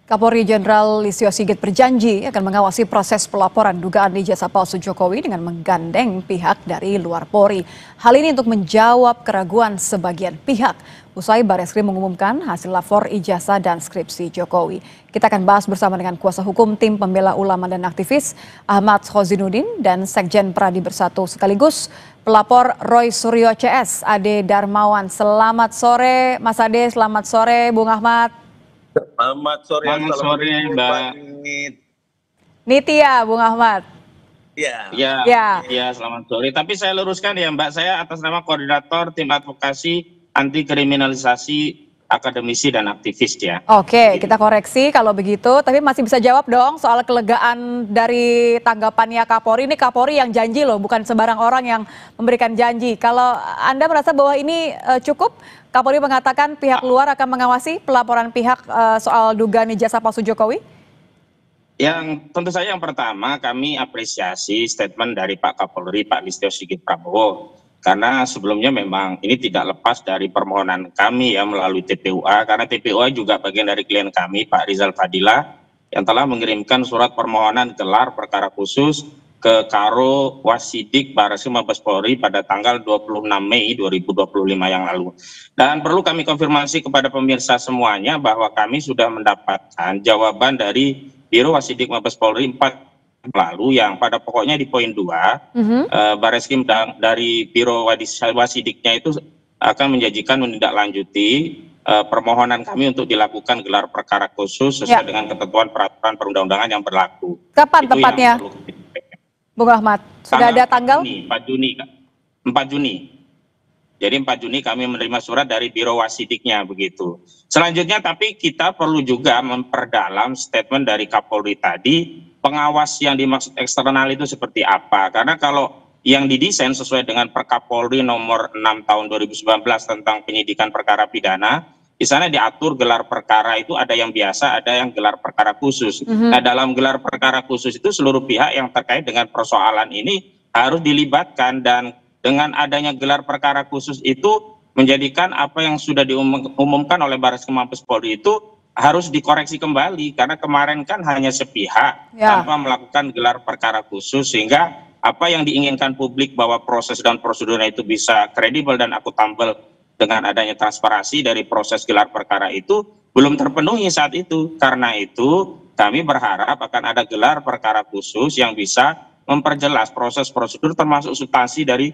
Kapolri Jenderal Listio Sigit berjanji akan mengawasi proses pelaporan dugaan ijazah palsu Jokowi dengan menggandeng pihak dari luar Polri. Hal ini untuk menjawab keraguan sebagian pihak. Usai Bareskrim mengumumkan hasil lapor ijazah dan skripsi Jokowi. Kita akan bahas bersama dengan kuasa hukum tim pembela ulama dan aktivis Ahmad Khozinuddin dan Sekjen Pradi Bersatu sekaligus pelapor Roy Suryo CS, Ade Darmawan. Selamat sore Mas Ade, selamat sore Bung Ahmad. Selamat sore, Mbak Nitya, Bung Ahmad. Ya, selamat sore. Tapi saya luruskan ya Mbak, saya atas nama Koordinator Tim Advokasi Anti Kriminalisasi Akademisi dan Aktivis ya. Oke, kita koreksi kalau begitu. Tapi masih bisa jawab dong soal kelegaan dari tanggapannya Kapolri. Ini Kapolri yang janji loh, bukan sembarang orang yang memberikan janji. Kalau Anda merasa bahwa ini cukup, Kapolri mengatakan pihak luar akan mengawasi pelaporan pihak soal dugaan ijazah palsu Jokowi? Yang tentu saja yang pertama kami apresiasi statement dari Pak Kapolri, Pak Listio Sigit Prabowo. Karena sebelumnya memang ini tidak lepas dari permohonan kami ya melalui TPUA. Karena TPUA juga bagian dari klien kami, Pak Rizal Fadila, yang telah mengirimkan surat permohonan gelar perkara khusus ke Karo Wasidik Bareskrim Mabes Polri pada tanggal 26 Mei 2025 yang lalu. Dan perlu kami konfirmasi kepada pemirsa semuanya bahwa kami sudah mendapatkan jawaban dari Biro Wasidik Mabes Polri 4 lalu yang pada pokoknya di poin 2 Bareskrim dari Biro Wasidiknya itu akan menjanjikan menindaklanjuti permohonan kami untuk dilakukan gelar perkara khusus sesuai dengan ketentuan peraturan perundang-undangan yang berlaku. Kapan tepatnya, Bung Ahmad? Sudah ada tanggal? 4 Juni. Jadi 4 Juni kami menerima surat dari Biro Wasidiknya begitu. Selanjutnya tapi kita perlu juga memperdalam statement dari Kapolri tadi, pengawas yang dimaksud eksternal itu seperti apa. Karena kalau yang didesain sesuai dengan Perkapolri nomor 6 tahun 2019 tentang penyidikan perkara pidana, di sana diatur gelar perkara itu ada yang biasa, ada yang gelar perkara khusus. Nah, dalam gelar perkara khusus itu seluruh pihak yang terkait dengan persoalan ini harus dilibatkan, dan dengan adanya gelar perkara khusus itu menjadikan apa yang sudah diumumkan oleh Bareskrim Mabes Polri itu harus dikoreksi kembali, karena kemarin kan hanya sepihak tanpa melakukan gelar perkara khusus, sehingga apa yang diinginkan publik bahwa proses dan prosedurnya itu bisa kredibel dan akuntabel dengan adanya transparansi dari proses gelar perkara itu belum terpenuhi saat itu. Karena itu kami berharap akan ada gelar perkara khusus yang bisa memperjelas proses prosedur termasuk substansi dari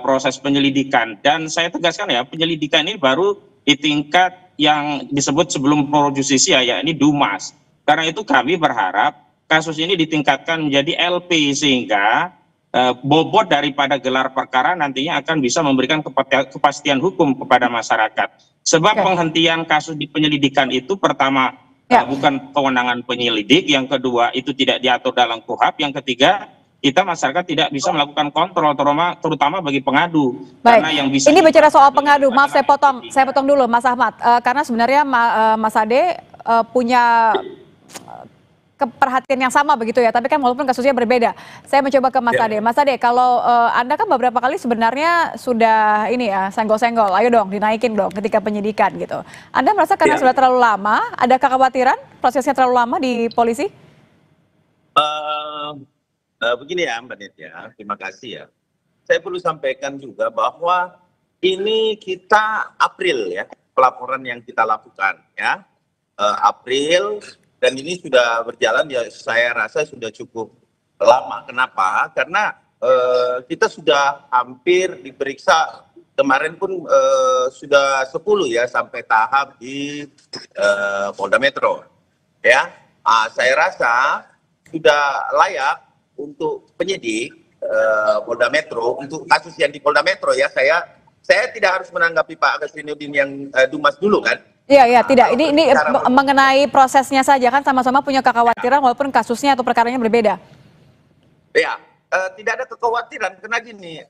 proses penyelidikan. Dan saya tegaskan ya, penyelidikan ini baru di tingkat yang disebut sebelum pro justisia, yakni Dumas. Karena itu kami berharap kasus ini ditingkatkan menjadi LP, sehingga bobot daripada gelar perkara nantinya akan bisa memberikan kepastian hukum kepada masyarakat. Sebab penghentian kasus di penyelidikan itu pertama bukan kewenangan penyelidik, yang kedua itu tidak diatur dalam KUHP, yang ketiga kita masyarakat tidak bisa melakukan kontrol terutama bagi pengadu. Baik. Karena yang bisa ini bicara soal pengadu, maaf saya potong dulu Mas Ahmad, karena sebenarnya Mas Ade punya perhatian yang sama begitu ya, tapi kan walaupun kasusnya berbeda. Saya mencoba ke Mas Ade. Mas Ade, kalau Anda kan beberapa kali sebenarnya sudah ini ya, senggol-senggol, ayo dong dinaikin dong ketika penyidikan gitu. Anda merasa karena sudah terlalu lama, ada kekhawatiran prosesnya terlalu lama di polisi? Begini ya Mbak Nitya, terima kasih ya. Saya perlu sampaikan juga bahwa ini kita April ya, pelaporan yang kita lakukan ya, April, dan ini sudah berjalan ya, saya rasa sudah cukup lama. Kenapa? Karena kita sudah hampir diperiksa, kemarin pun sudah 10 ya, sampai tahap di Polda Metro ya. Saya rasa sudah layak untuk penyidik Polda Metro, untuk kasus yang di Polda Metro ya, saya tidak harus menanggapi Pak Khozinuddin yang Dumas dulu kan. Iya, tidak. Ini mengenai prosesnya saja kan, sama-sama punya kekhawatiran walaupun kasusnya atau perkaranya berbeda. Ya, tidak ada kekhawatiran karena gini,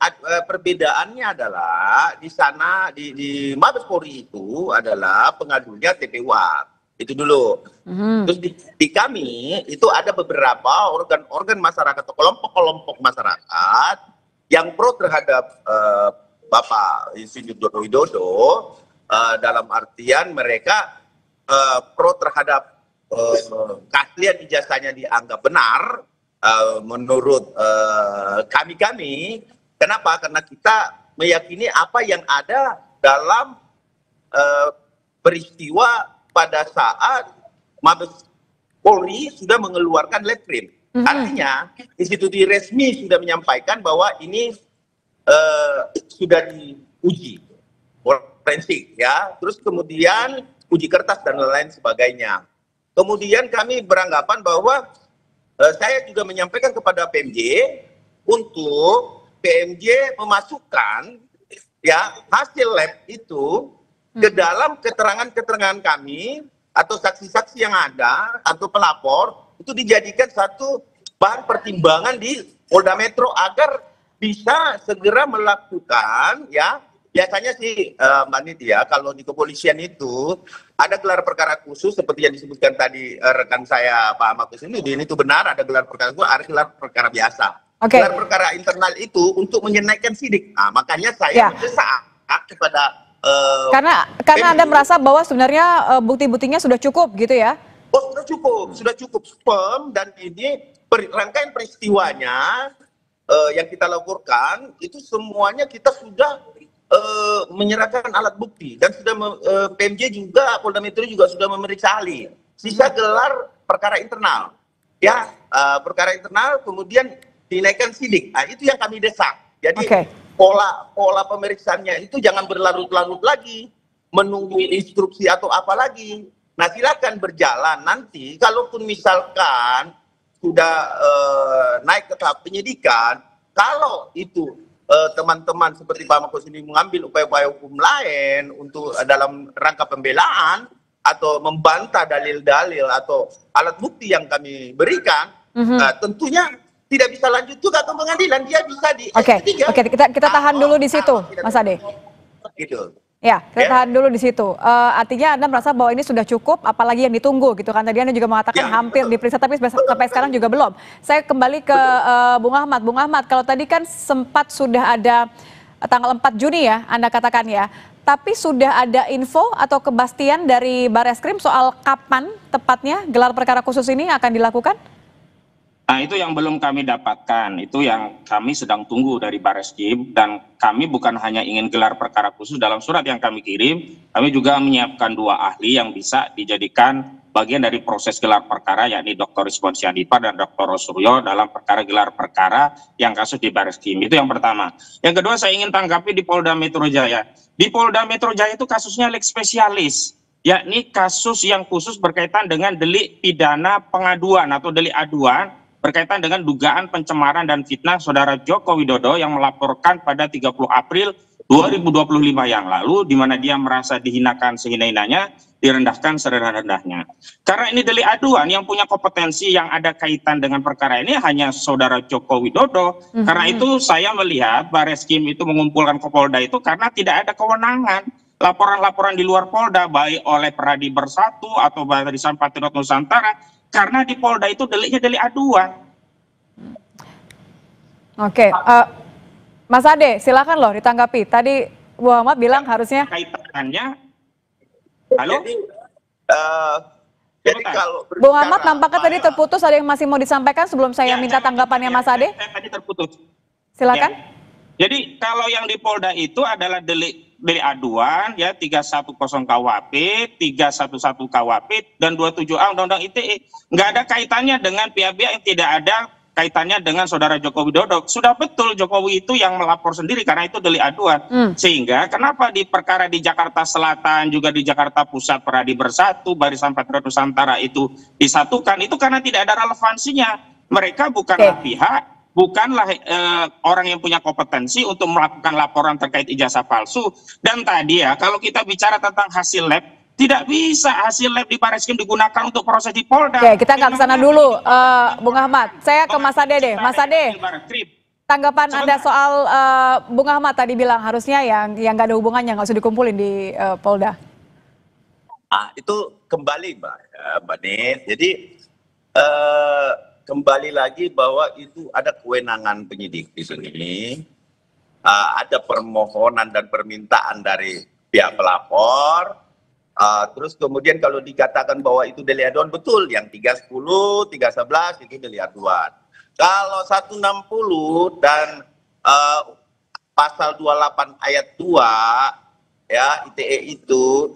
perbedaannya adalah di sana di Mabes Polri itu adalah pengadunya TPUA. Itu dulu. Terus di kami itu ada beberapa organ-organ masyarakat atau kelompok-kelompok masyarakat yang pro terhadap Bapak Insinyur Joko Widodo, dalam artian mereka pro terhadap keaslian ijazahnya dianggap benar menurut kami. Kenapa? Karena kita meyakini apa yang ada dalam peristiwa pada saat Mabes Polri sudah mengeluarkan lab cream. Artinya institusi resmi sudah menyampaikan bahwa ini sudah diuji forensik, ya. Terus kemudian uji kertas dan lain sebagainya. Kemudian kami beranggapan bahwa saya juga menyampaikan kepada PMJ untuk PMJ memasukkan ya hasil lab itu ke dalam keterangan-keterangan kami atau saksi-saksi yang ada atau pelapor itu dijadikan satu bahan pertimbangan di Polda Metro agar bisa segera melakukan ya. Biasanya sih Mbak Nitya, kalau di kepolisian itu ada gelar perkara khusus seperti yang disebutkan tadi rekan saya Pak Ahmad Kusnudin, itu benar ada gelar perkara khusus, ada gelar perkara biasa. Gelar perkara internal itu untuk menyenaikan sidik. Nah, makanya saya mendesak kepada karena Anda merasa bahwa sebenarnya bukti-buktinya sudah cukup gitu ya? Oh, sudah cukup firm, dan ini rangkaian peristiwanya yang kita laporkan itu semuanya kita sudah menyerahkan alat bukti, dan sudah PMJ juga, Polda Metro juga sudah memeriksa ahli. Sisa gelar perkara internal, ya perkara internal kemudian dinaikkan sidik. Nah, itu yang kami desak. Jadi pola pemeriksaannya itu jangan berlarut-larut lagi, menunggu instruksi atau apa lagi. Nah, silakan berjalan nanti. Kalaupun misalkan sudah naik ke tahap penyidikan, kalau itu teman-teman seperti Pak Mahfuz ini mengambil upaya-upaya hukum lain untuk dalam rangka pembelaan atau membantah dalil-dalil atau alat bukti yang kami berikan, tentunya tidak bisa lanjut juga ke pengadilan, dia bisa di Oke, kita tahan dulu di situ, Mas Ade. Gitu. Ya, kita tahan dulu di situ. Artinya Anda merasa bahwa ini sudah cukup, apalagi yang ditunggu gitu kan. Tadi Anda juga mengatakan hampir diperiksa, tapi sampai sekarang juga belum. Saya kembali ke Bung Ahmad. Bung Ahmad, kalau tadi kan sempat sudah ada tanggal 4 Juni ya, Anda katakan ya. Tapi sudah ada info atau kepastian dari Bareskrim soal kapan tepatnya gelar perkara khusus ini akan dilakukan? Nah, itu yang belum kami dapatkan, itu yang kami sedang tunggu dari Bareskrim, dan kami bukan hanya ingin gelar perkara khusus. Dalam surat yang kami kirim, kami juga menyiapkan 2 ahli yang bisa dijadikan bagian dari proses gelar perkara, yakni Dr. Rizwan Syahdipa dan Dr. Rosuryo dalam perkara gelar perkara yang kasus di Bareskrim. Itu yang pertama. Yang kedua, saya ingin tanggapi di Polda Metro Jaya. Di Polda Metro Jaya itu kasusnya lex spesialis, yakni kasus yang khusus berkaitan dengan delik pidana pengaduan atau delik aduan berkaitan dengan dugaan pencemaran dan fitnah Saudara Joko Widodo yang melaporkan pada 30 April 2025 yang lalu, di mana dia merasa dihinakan sehina-hinanya, direndahkan serendah-rendahnya. Karena ini delik aduan, yang punya kompetensi yang ada kaitan dengan perkara ini hanya Saudara Joko Widodo. Karena itu saya melihat Bareskrim itu mengumpulkan ke Polda itu karena tidak ada kewenangan. Laporan-laporan di luar Polda, baik oleh Peradi Bersatu atau Barisan Patriot Nusantara, karena di Polda itu deliknya delik aduan. Oke, Mas Ade, silakan loh ditanggapi. Tadi Bu Ahmad bilang harusnya kaitannya. Halo? Jadi kalau Bung Ahmad nampaknya tadi terputus, ada yang masih mau disampaikan sebelum saya minta tanggapannya Mas Ade? Saya tadi terputus. Silakan. Jadi kalau yang di Polda itu adalah delik aduan ya 310 KUHP, 311 KUHP dan 27A Undang-Undang ITE. Nggak ada kaitannya dengan pihak-pihak yang tidak ada kaitannya dengan Saudara Joko Widodo. Sudah betul Jokowi itu yang melapor sendiri karena itu delik aduan. Sehingga kenapa di perkara di Jakarta Selatan juga di Jakarta Pusat Peradi Bersatu, Barisan Patriot Nusantara itu disatukan, itu karena tidak ada relevansinya. Mereka bukanlah pihak, bukanlah orang yang punya kompetensi untuk melakukan laporan terkait ijazah palsu. Dan tadi ya, kalau kita bicara tentang hasil lab, tidak bisa hasil lab di Bareskrim digunakan untuk proses di Polda. Oke, kita nggak ke sana dulu, Bung Ahmad. Saya ke Mas Ade deh. Mas Ade, tanggapan Anda soal Bung Ahmad tadi bilang harusnya yang nggak ada hubungannya, nggak usah dikumpulin di Polda. Itu kembali Mbak Nit. Jadi kembali lagi bahwa itu ada kewenangan penyidik di sini, ada permohonan dan permintaan dari pihak pelapor, Terus kemudian kalau dikatakan bahwa itu delik aduan, betul, yang 310, 311 itu delik aduan. Kalau 160 dan pasal 28 ayat 2 ya ITE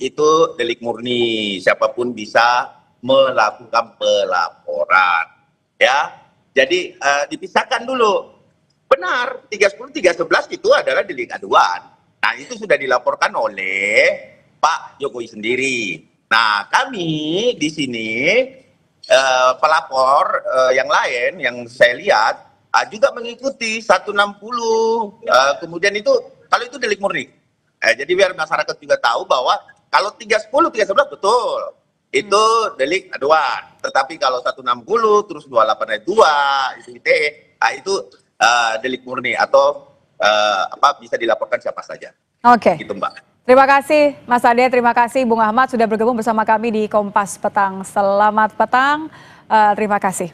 itu delik murni, siapapun bisa melakukan pelaporan ya. Jadi dipisahkan dulu. Benar, 310, 311 itu adalah delik aduan. Nah, itu sudah dilaporkan oleh Pak Jokowi sendiri. Nah, kami di sini pelapor yang lain yang saya lihat juga mengikuti 160. Kemudian itu kalau itu delik murni. Jadi biar masyarakat juga tahu bahwa kalau 310, 311 betul itu delik aduan. Tetapi kalau 160 terus 28 ayat 2 itu ITE, itu delik murni atau bisa dilaporkan siapa saja. Oke. Gitu, Mbak. Terima kasih Mas Ade, terima kasih Bung Ahmad sudah bergabung bersama kami di Kompas Petang. Selamat petang, terima kasih.